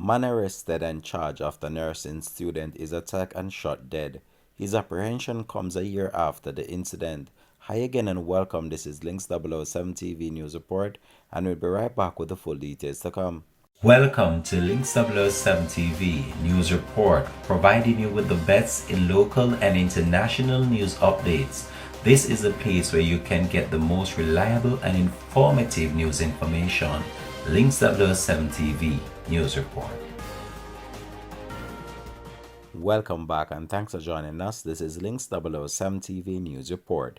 Man arrested and charged after nursing student is attacked and shot dead. His apprehension comes a year after the incident. Hi again and welcome. This is Links 007 TV News Report, and we'll be right back with the full details to come. Welcome to Links 007 TV News Report, providing you with the best in local and international news updates. This is a place where you can get the most reliable and informative news information. Links 007 TV News Report. Welcome back and thanks for joining us. This is Links 007 TV News Report.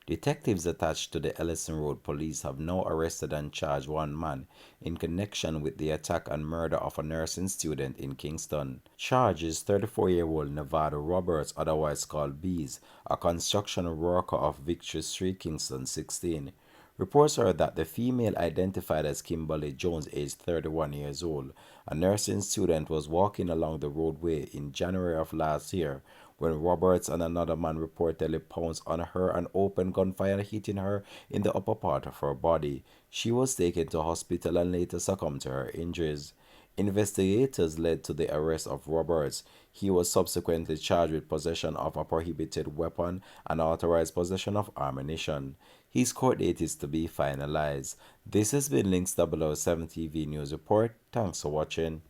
Detectives attached to the Ellison Road Police have now arrested and charged one man in connection with the attack and murder of a nursing student in Kingston. Charged is 34-year-old Nevada Roberts, otherwise called Bees, a construction worker of Victory Street, Kingston 16. Reports are that the female, identified as Kimberly Jones, aged 31 years old, a nursing student, was walking along the roadway in January of last year when Roberts and another man reportedly pounced on her and opened gunfire, hitting her in the upper part of her body. She was taken to hospital and later succumbed to her injuries. Investigators led to the arrest of Roberts. He was subsequently charged with possession of a prohibited weapon and authorized possession of ammunition. His court date is to be finalized. This has been Links 007 TV News Report. Thanks for watching.